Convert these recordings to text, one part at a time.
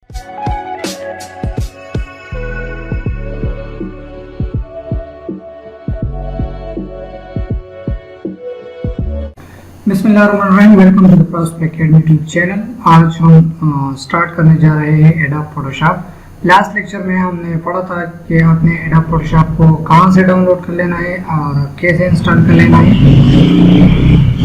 बिस्मिल्लाहिर्रहमानिर्रहीम, welcome to the prospect academy YouTube channel. आज हम स्टार्ट करने जा रहे हैं एडोब फोटोशॉप। लास्ट लेक्चर में हमने पढ़ा था कि आपने एडोब फोटोशॉप को कहां से डाउनलोड कर लेना है और कैसे इंस्टॉल कर लेना है।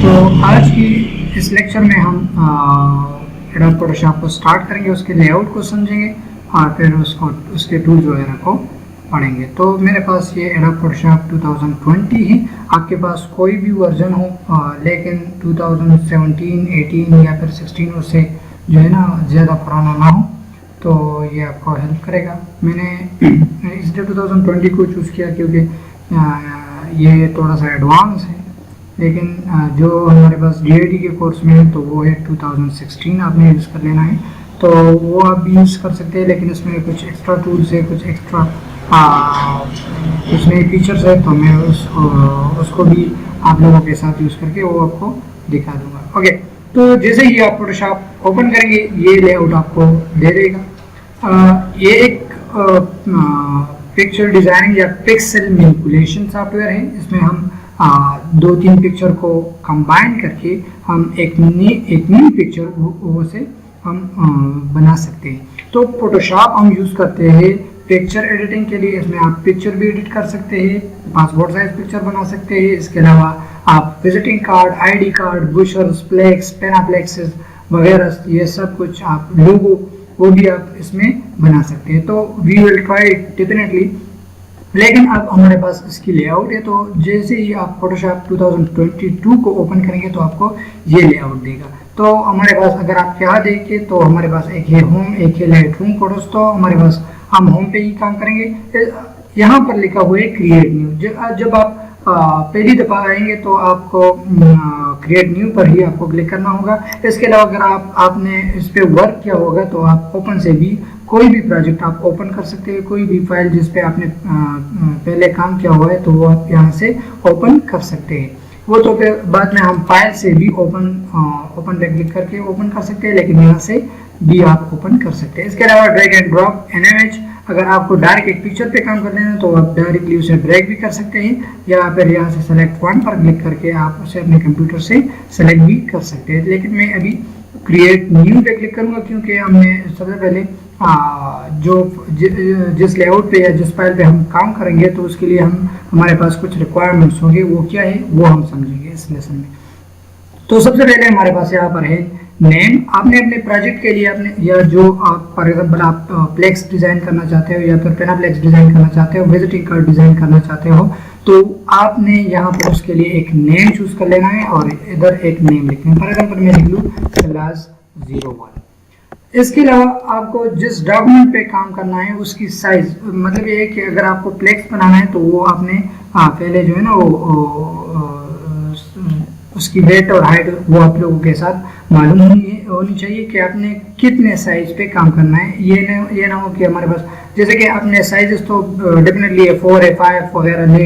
तो आज की इस लेक्चर में हम एडोब फोटोशॉप को स्टार्ट करेंगे, उसके लेआउट को समझेंगे और फिर उसके टूल्स वगैरह को पढ़ेंगे। तो मेरे पास ये एडोब फोटोशॉप 2020 है। आपके पास कोई भी वर्जन हो लेकिन 2017, 18 या फिर 16 उससे जो है ना ज़्यादा पुराना ना हो तो ये आपको हेल्प करेगा। मैंने इसलिए 2020 को चूज़ किया क्योंकि ये थोड़ा सा एडवांस है, लेकिन जो हमारे पास DID के कोर्स में है तो वो है 2016 आपने यूज़ कर लेना है। तो वो आप भी यूज़ कर सकते हैं, लेकिन इसमें कुछ एक्स्ट्रा टूल्स है, कुछ एक्स्ट्रा कुछ नए फीचर्स है, तो मैं उसको भी आप लोगों के साथ यूज़ करके वो आपको दिखा दूंगा। ओके, तो जैसे ही आप फोटोशॉप ओपन करेंगे ये लेआउट आपको दे देगा। ये एक पिक्चर डिज़ाइनिंग या पिक्सल मैनिपुलेशन सॉफ्टवेयर है। इसमें हम 2-3 पिक्चर को कंबाइन करके हम एक न्यू पिक्चर वो से हम बना सकते हैं। तो फोटोशॉप हम यूज़ करते हैं पिक्चर एडिटिंग के लिए। इसमें आप पिक्चर भी एडिट कर सकते हैं, पासपोर्ट साइज पिक्चर बना सकते हैं। इसके अलावा आप visiting card, ID card, brochures, flex, panaflexes वगैरह ये सब कुछ आप लोगो वो भी आप इसमें बना सकते हैं। तो वी विल ट्राई डेफिनेटली। लेकिन अब हमारे पास इसकी लेआउट है, तो जैसे ही आप फोटोशॉप 2022 को ओपन करेंगे तो आपको ये लेआउट देगा। तो हमारे पास अगर आप यहाँ देखें तो हमारे पास एक है होम, एक है लाइटरूम फोटोज। तो हमारे पास हम होम पे ही काम करेंगे। यहाँ पर लिखा हुआ है क्रिएट न्यू। जब आप पहली दफ़ा आएंगे तो आपको क्रिएट न्यू पर ही आपको क्लिक करना होगा। इसके अलावा अगर आपने इस पर वर्क किया होगा तो आप ओपन से भी कोई भी प्रोजेक्ट आप ओपन कर सकते हैं। कोई भी फाइल जिस पे आपने पहले काम किया हुआ है तो वो आप यहाँ से ओपन कर सकते हैं। वो तो फिर बाद में हम फाइल से भी ओपन पे क्लिक करके ओपन कर सकते हैं, लेकिन यहाँ से भी आप ओपन कर सकते हैं। इसके अलावा drag and drop an image, अगर आपको डायरेक्ट एक पिक्चर पे काम करना है तो आप डायरेक्टली उसे ड्रैग भी कर सकते हैं, या फिर यहाँ से सेलेक्ट वन पर क्लिक करके आप उसे अपने कंप्यूटर से सेलेक्ट भी कर सकते हैं। लेकिन मैं अभी क्रिएट न्यू पे क्लिक करूँगा क्योंकि हमने सबसे पहले जिस लेआउट पे या जिस फाइल पे हम काम करेंगे तो उसके लिए हमारे पास कुछ रिक्वायरमेंट्स होंगे। वो क्या है वो हम समझेंगे इस लेसन में। तो सबसे पहले हमारे पास यहाँ पर है नेम। आपने अपने प्रोजेक्ट के लिए अपने या जो आप फॉर एग्जांपल आप फ्लेक्स डिज़ाइन करना चाहते हो या फिर पेनाफ्लेक्स डिज़ाइन करना चाहते हो, विजिटिंग कार्ड डिज़ाइन करना चाहते हो, तो आपने यहाँ पर उसके लिए एक नेम चूज़ कर लेना है और इधर एक नेम लिखना है। फॉर एग्जांपल मैं लिख लूँ क्लास 01। इसके अलावा आपको जिस डॉक्यूमेंट पे काम करना है उसकी साइज, मतलब ये है कि अगर आपको फ्लेक्स बनाना है तो वो आपने पहले जो है ना वो उसकी वेट और हाइट वो आप लोगों के साथ मालूम होनी चाहिए कि आपने कितने साइज पे काम करना है। ये ना हो कि हमारे पास जैसे कि आपने साइजेस तो डेफिनेटली A4, A5 वगैरह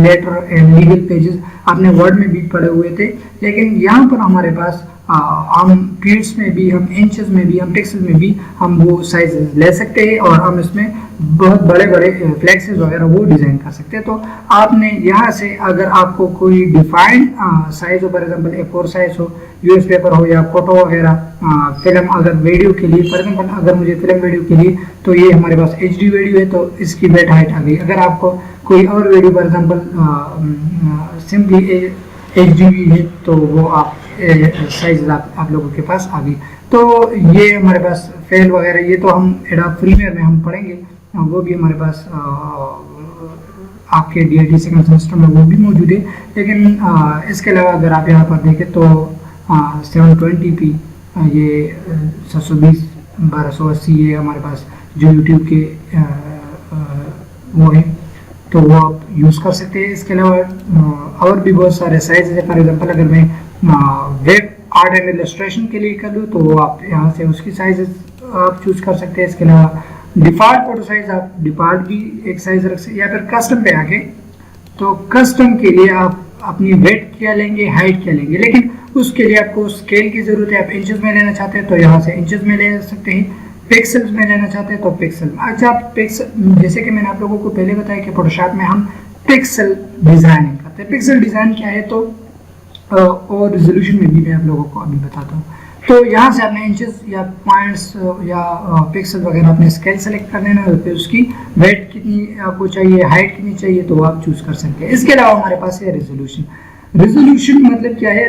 लेटर एंड लीगल पेजेस आपने वर्ड में भी पढ़े हुए थे, लेकिन यहाँ पर हमारे पास हम फीट्स में भी, हम इंचेस में भी, हम पिक्सल में भी हम वो साइज ले सकते हैं और हम इसमें बहुत बड़े बड़े फ्लेक्सेस वगैरह वो डिज़ाइन कर सकते हैं। तो आपने यहाँ से अगर आपको कोई डिफाइंड साइज हो, फॉर एग्जांपल A4 साइज हो, US पेपर हो या फोटो वगैरह, फिल्म अगर वीडियो के लिए, फॉर एग्जांपल अगर मुझे फिल्म वीडियो के लिए तो ये हमारे पास HD वीडियो है तो इसकी वेट हाइट आ गई। अगर आपको कोई और video for example simply HD है तो वो आप साइज आप लोगों के पास आ गई। तो ये हमारे पास फेल वगैरह ये तो हम एडोब प्रीमियर में हम पढ़ेंगे, वो भी हमारे पास आपके DID सेकंड सेमेस्टर में वो भी मौजूद है। लेकिन इसके अलावा अगर आप यहाँ पर देखें तो 720p ये 720x1280 ये हमारे पास जो YouTube के वो है तो वो आप यूज़ कर सकते हैं। इसके अलावा और भी बहुत सारे साइज है। फॉर एग्जांपल अगर मैं वेब आर्ट एंड इलस्ट्रेशन के लिए कर लूँ तो आप यहाँ से उसकी साइज आप चूज़ कर सकते हैं। इसके अलावा डिफ़ॉल्ट फोटो साइज आप डिफ़ॉल्ट भी एक साइज रख सकते, या फिर कस्टम पे आके तो कस्टम के लिए आप अपनी वेट क्या लेंगे, हाइट क्या लेंगे, लेकिन उसके लिए आपको स्केल की ज़रूरत है। आप इंचेस में लेना चाहते हैं तो यहाँ से इंचेस में ले सकते हैं, पिक्सल्स में लेना चाहते हैं तो पिक्सल में। अच्छा, पिक्सल जैसे कि मैंने आप लोगों को पहले बताया कि फोटोशॉप में हम पिक्सल डिजाइनिंग करते हैं। पिक्सल डिजाइन क्या है तो और रिजोल्यूशन में भी मैं आप लोगों को अभी बताता हूँ। तो यहाँ से आपने इंचेस या पॉइंट्स या पिक्सल वगैरह अपने स्केल सेलेक्ट कर लेना है, फिर उसकी वेट कितनी आपको चाहिए, हाइट कितनी चाहिए तो वो आप चूज कर सकते हैं। इसके अलावा हमारे पास है रिजोल्यूशन। रिजोल्यूशन मतलब क्या है?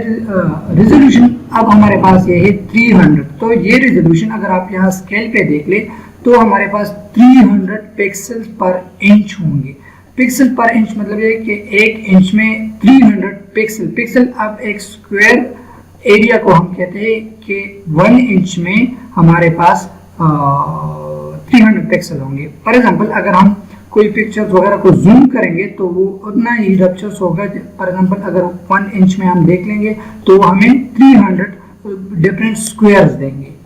रिजोल्यूशन अब हमारे पास ये है 300। तो ये रिजोल्यूशन अगर आप यहाँ स्केल पे देख ले तो हमारे पास 300 पिक्सल पर इंच होंगे। पिक्सल पर इंच मतलब ये कि 1 इंच में 300 पिक्सल। पिक्सल अब एक स्क्वायर एरिया को हम कहते हैं कि 1 इंच में हमारे पास 300 पिक्सल होंगे। फॉर एग्जांपल अगर हम कोई पिक्चर्स वगैरह को जूम करेंगे तो वो उतना ही रप्चर्स होगा। फॉर एग्जांपल अगर 1 इंच में हम देख लेंगे तो हमें 300 डिफरेंट स्क्वायर्स देंगे।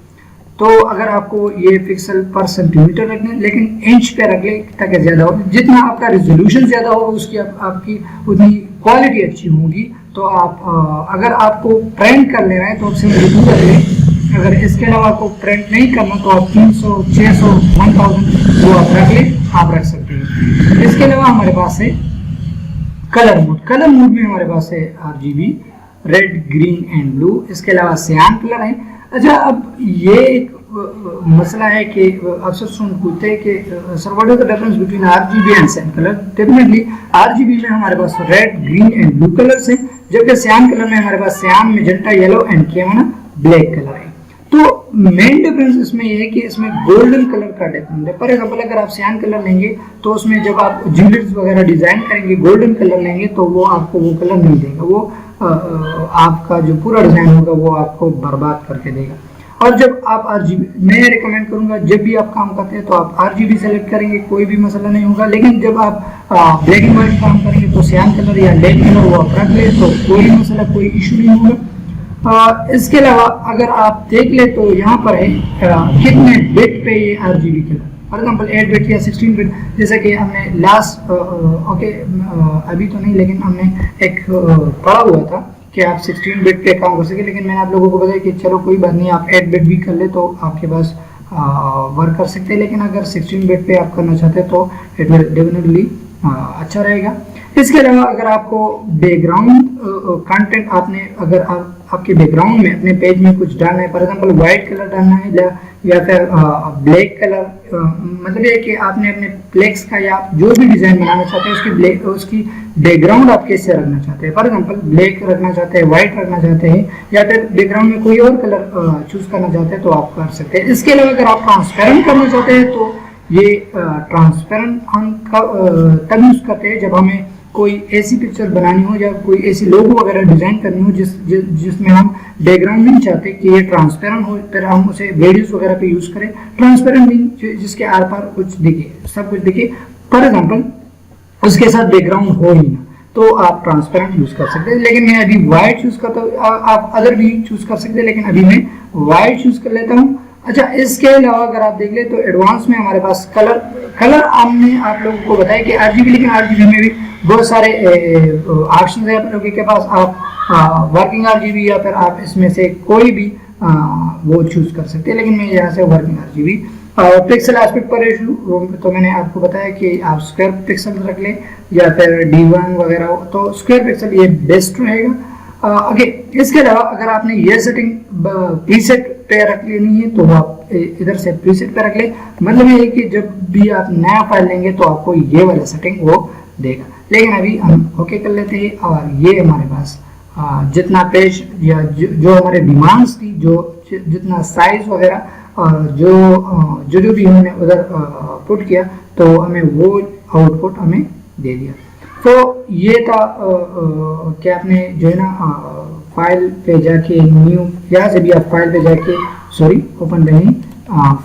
तो अगर आपको ये पिक्सल पर सेंटीमीटर रखने, लेकिन इंच पे रख ले ताकि ज्यादा हो। जितना आपका रिजोल्यूशन ज्यादा होगा उसकी आपकी उतनी क्वालिटी अच्छी होगी। तो आप अगर आपको प्रिंट कर लेना है तो आपसे दूर रख लें। अगर इसके अलावा आपको प्रिंट नहीं करना तो आप 300, 600, 1000 वो आप रख लें, आप रख सकते हैं। इसके अलावा हमारे पास है कलर मोड। कलर मोड में हमारे पास है RGB, red, green and blue. इसके अलावा सियान कलर है। अच्छा, अब ये एक मसला है कि अक्सर सुन पूछते हैं कि sir what is the difference between RGB and cyan colour. Definitely RGB में हमारे पास red, green and blue colours हैं, जबकि सियान कलर में हमारे पास सियान, मेजेंटा, येलो एंड केवना ब्लैक कलर है। तो मेन डिफरेंस इसमें ये है कि इसमें गोल्डन कलर का डिफरेंस है। फॉर एग्जांपल अगर आप सियान कलर लेंगे तो उसमें जब आप ज्वेलरीज वगैरह डिजाइन करेंगे, गोल्डन कलर लेंगे तो वो आपको वो कलर नहीं देगा। वो आपका जो पूरा डिजाइन होगा वो आपको बर्बाद करके देगा। और जब आप RGB, मैं रिकमेंड करूंगा जब भी आप काम करते हैं तो आप RGB सेलेक्ट करेंगे, कोई भी मसला नहीं होगा। लेकिन जब आप ब्लैक एंड व्हाइट काम करेंगे तो सियान कलर या लेड कलर वो आप रख ले तो कोई मसला, कोई इशू नहीं होगा। इसके अलावा अगर आप देख ले तो यहाँ पर है कितने बिट पे ये RGB colour. For example 8 bit या 16 बिट, जैसा कि हमने लास्ट अभी तो नहीं लेकिन हमने एक पढ़ा हुआ था कि आप 16 बिट पे काम कर सके। लेकिन मैंने आप लोगों को बताया कि चलो कोई बात नहीं, आप 8 बिट भी कर ले तो आपके पास वर्क कर सकते हैं। लेकिन अगर 16 बिट पे आप करना चाहते हैं तो इट विल डेफिनेटली अच्छा रहेगा। इसके अलावा अगर आपको बैकग्राउंड कंटेंट आपने अगर आपके बैकग्राउंड में अपने पेज में कुछ डालना है, फॉर एग्जांपल व्हाइट कलर डालना है या फिर ब्लैक कलर, मतलब ये कि आपने अपने फ्लेक्स का या जो भी डिजाइन बनाना चाहते हैं उसकी बैकग्राउंड आप कैसे रखना चाहते हैं। फॉर एग्जांपल ब्लैक रखना चाहते हैं, व्हाइट रखना चाहते हैं या फिर बैकग्राउंड में कोई और कलर चूज करना चाहते हैं तो आप कर सकते हैं। इसके अलावा अगर आप ट्रांसपेरेंट करना चाहते हैं तो ये ट्रांसपेरेंट हम तब यूज करते हैं जब हमें कोई ऐसी पिक्चर बनानी हो या कोई ऐसी लोगो वगैरह डिजाइन करनी हो जिसमें हम बैकग्राउंड नहीं चाहते कि ये ट्रांसपेरेंट हो, फिर हम उसे वीडियोस वगैरह पे यूज करें। ट्रांसपेरेंट मीन जिसके आर पार कुछ दिखे, सब कुछ दिखे। फॉर एग्जांपल उसके साथ बैकग्राउंड हो ही ना, तो आप ट्रांसपेरेंट यूज कर सकते हैं। लेकिन मैं अभी व्हाइट चूज करता हूँ, आप अदर भी चूज कर सकते हैं, लेकिन अभी मैं व्हाइट चूज कर लेता हूँ। अच्छा, इसके अलावा अगर आप देख ले तो एडवांस में हमारे पास कलर हमने आप लोगों को बताया कि RGB, लेकिन RGB में भी बहुत सारे ऑप्शन है आप लोगों के पास। आप वर्किंग RGB या फिर आप इसमें से कोई भी वो चूज कर सकते हैं। लेकिन मैं यहाँ से वर्किंग RGB। पिक्सल एस्पेक्ट पर रेशियो तो मैंने आपको बताया कि आप स्क्वायर पिक्सल रख लें या फिर D1 वगैरह, तो स्क्वायर पिक्सल ये बेस्ट रहेगा। ओके, इसके अलावा अगर आपने ये सेटिंग प्रीसेट पे रख लेनी है तो आप इधर से प्रीसेट पे रख ले। मतलब ये है कि जब भी आप नया फाइल लेंगे तो आपको ये वाला सेटिंग वो देगा। लेकिन अभी हम ओके कर लेते हैं और ये हमारे पास जितना पेज या जो हमारे डिमांड्स थी, जो जितना साइज वगैरह और जो भी हमने उधर पुट किया तो हमें वो आउटपुट हमें दे दिया। तो ये था कि आपने जो है ना फाइल पे जाके न्यू, यहाँ से भी आप फाइल पे जाके ओपन पे नहीं,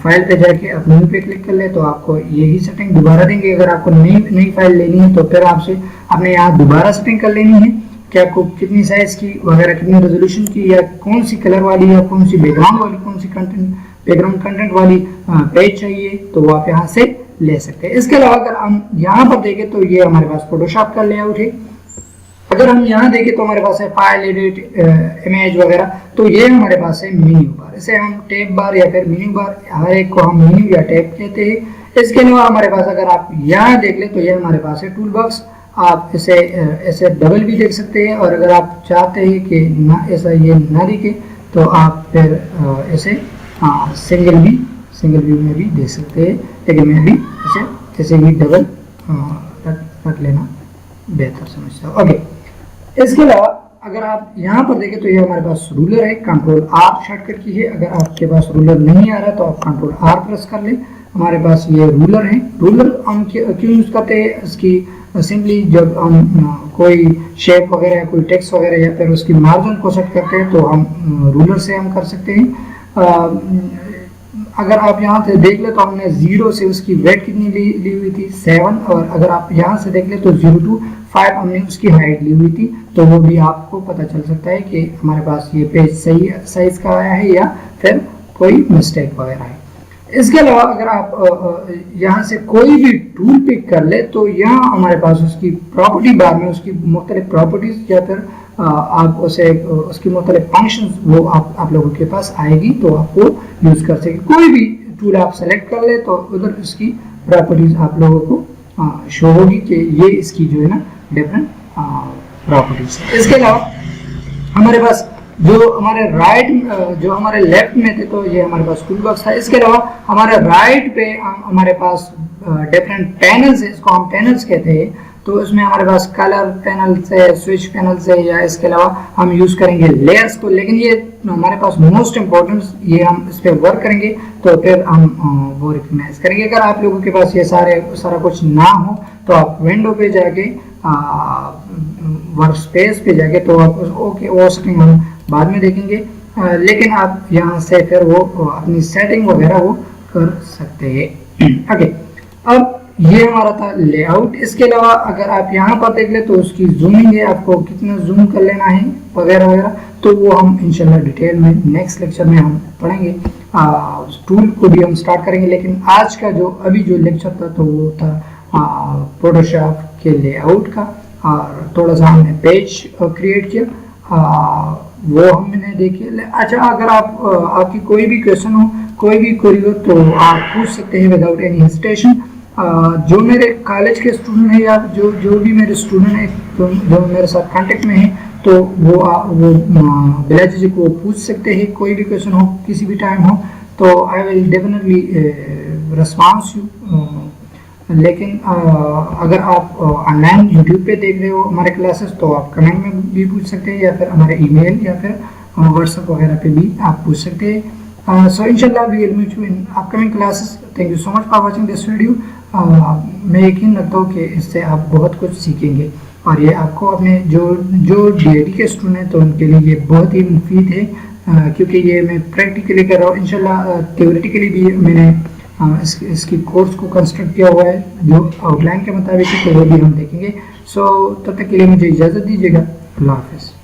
फाइल पे जाके आप न्यू पे क्लिक कर ले तो आपको यही सेटिंग दोबारा देंगे। अगर आपको नई फाइल लेनी है तो फिर आपने यहाँ दोबारा सेटिंग कर लेनी है कि आपको कितनी साइज की वगैरह, कितनी रेजोल्यूशन की, या कौन सी कलर वाली या कौन सी बैकग्राउंड वाली, कौन सी बैकग्राउंड कंटेंट वाली पेज चाहिए, तो वो आप यहाँ से ले सकते हैं। इसके अलावा अगर हम यहाँ पर देखें तो ये हमारे पास फोटोशॉप का लेआउट है। अगर हम यहाँ देखें तो हमारे पास है फाइल, एडिट, इमेज वगैरह, तो ये हमारे पास है मेन्यू बार। इसे हम टैब बार या फिर मेन्यू बार, हर एक को हम मेन्यू या टैब कहते हैं। इसके अलावा हमारे पास अगर आप यहाँ देख लें तो ये हमारे पास है टूल बॉक्स। आप इसे ऐसे डबल भी देख सकते हैं, और अगर आप चाहते हैं कि ना ऐसा ये ना दिखे तो आप फिर ऐसे सिंगल व्यू में भी देख सकते हैं, लेकिन मैं भी ऐसे ही डबल रख लेना बेहतर समझता हूँ। ओके, इसके अलावा अगर आप यहाँ पर देखें तो ये हमारे पास रूलर है, कंट्रोल आर शॉर्टकट की है। अगर आपके पास रूलर नहीं आ रहा तो आप कंट्रोल आर प्रेस कर लें। हमारे पास ये रूलर है। रूलर हम क्यों यूज़ करते हैं, इसकी सिंपली जब हम कोई शेप वगैरह, कोई टेक्स्ट वगैरह या फिर उसकी मार्जिन को सेट करते हैं तो हम रूलर से हम कर सकते हैं। अगर आप यहाँ से देख ले तो हमने 0 से उसकी वेट कितनी ली हुई थी 7, और अगर आप यहाँ से देख ले तो 0 to 5 हमने उसकी हाइट ली हुई थी। तो वो भी आपको पता चल सकता है कि हमारे पास ये पेज सही साइज का आया है या फिर कोई मिस्टेक वगैरह है। इसके अलावा अगर आप यहाँ से कोई भी टूल पिक कर ले तो यहाँ हमारे पास उसकी प्रॉपर्टी बार में उसकी मुख्तलिफ प्रॉपर्टीज या फिर आप उसे उसकी मुख्तलिफ फंक्शंस वो आप लोगों के पास आएगी, तो आप वो यूज़ कर सकें। कोई भी टूल आप सेलेक्ट कर ले तो उधर उसकी प्रॉपर्टीज आप लोगों को शो होगी कि ये इसकी जो है ना डिफरेंट प्रॉपर्टीज है। इसके अलावा हमारे पास जो हमारे लेफ्ट में थे तो ये हमारे पास टूल बॉक्स था। इसके अलावा हमारे राइट पे हमारे पास डिफरेंट पैनल्स है, इसको हम पैनल्स कहते हैं। तो इसमें हमारे पास कलर पैनल से, स्विच पैनल से, या इसके अलावा हम यूज़ करेंगे लेयर्स को। लेकिन ये हमारे पास मोस्ट इम्पोर्टेंट, ये हम इस पर वर्क करेंगे तो फिर हम वो रिकग्नाइज करेंगे। अगर आप लोगों के पास ये सारा कुछ ना हो तो आप विंडो पे जाके वर्क स्पेस पे जाके तो आप ओके वो सेटिंग हम बाद में देखेंगे, लेकिन आप यहाँ से फिर वो अपनी सेटिंग वगैरह वो कर सकते हैं। ओके, अब ये हमारा था लेआउट। इसके अलावा अगर आप यहाँ पर देख ले तो उसकी जूमिंग है, आपको कितना जूम कर लेना है वगैरह वगैरह, तो वो हम इंशाल्लाह डिटेल में नेक्स्ट लेक्चर में हम पढ़ेंगे। टूल को भी हम स्टार्ट करेंगे, लेकिन आज का अभी जो लेक्चर था तो वो था फोटोशॉप के लेआउट का, और थोड़ा सा हमने पेज क्रिएट किया, वो हमने देखी। अच्छा, अगर आपकी कोई भी क्वेश्चन हो, कोई भी क्वेरी हो तो आप पूछ सकते हैं विदाउट एनी हेजिटेशन। जो मेरे कॉलेज के स्टूडेंट हैं या जो भी मेरे स्टूडेंट हैं जो मेरे साथ कांटेक्ट में हैं तो वो बिला झिझक को पूछ सकते हैं। कोई भी क्वेश्चन हो, किसी भी टाइम हो, तो I will definitely response you. लेकिन अगर आप ऑनलाइन यूट्यूब पे देख रहे हो हमारे क्लासेस तो आप कमेंट में भी पूछ सकते हैं, या फिर हमारे ईमेल या फिर व्हाट्सएप वगैरह पे भी आप पूछ सकते हैं। सो इंशाल्लाह we will meet you in upcoming classes. Thank you so much for watching this video. मैं यकीन रखता हूँ कि इससे आप बहुत कुछ सीखेंगे, और ये आपको अपने जो DIT के स्टूडेंट हैं तो उनके लिए ये बहुत ही मुफीद है, क्योंकि ये मैं प्रैक्टिकली कर रहा हूँ। इंशाल्लाह थ्योरेटिकली भी मैंने इसकी कोर्स को कंस्ट्रक्ट किया हुआ है जो आउटलाइन के मुताबिक, तो वो भी हम देखेंगे। सो तब तक के लिए मुझे इजाज़त दीजिएगा। अल्लाह हाफ़िज़।